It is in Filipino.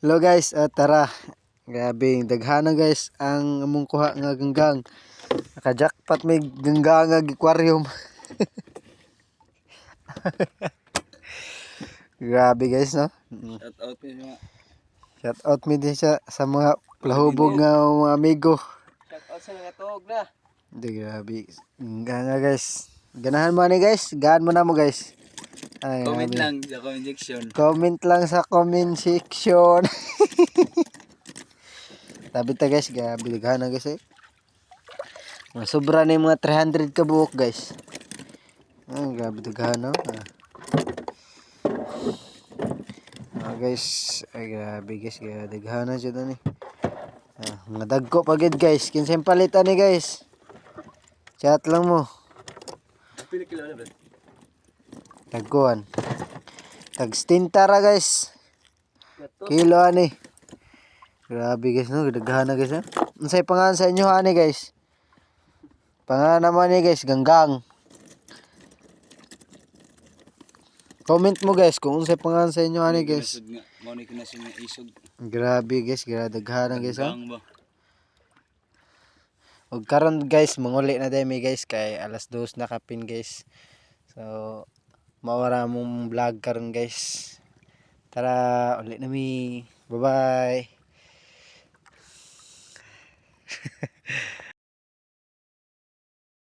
Hello guys, tara. Grabe, daghana guys ang among kuha nga ganggang. Naka-jackpot may ganggang nga aquarium. Grabe guys, no? Shout out po mga Shout out mi din sa mga lahubog nga mga amigo. shout out sa mga tuog na. Hindi, grabe. Ganggang nga guys. Ganahan mo ni guys. Gaan mo na mo guys. Ay, Comment grabe. lang sa comment section. Comment lang sa comment section. Tabi ta guys, grabe daghana guys eh. Mga sobra na yung mga 300 ka buhok guys. Grabe daghana. Guys, ay grabe guys, kaya daghana siya doon eh. Mga dagko pagid guys, kinsay palitan ni guys. Chat lang mo. Pila kilo na ba? Dagkuan. Tag stintara guys. Kilo ani. Grabe guys no, daghana guys ha. Unsay pangalan sa inyo ani guys? Pangalan naman ni guys, Ganggang. Comment mo guys kung unsay pangalan sa inyo ani guys. Mao ni kinasud nga isog. Grabe guys, grabe daghana guys ha. Ganggang ba? Og karon guys, manguli na dai mi guys kay alas 2 na kapin guys. So mawara mong vlog karon guys. Tara, uli na mi. Bye-bye.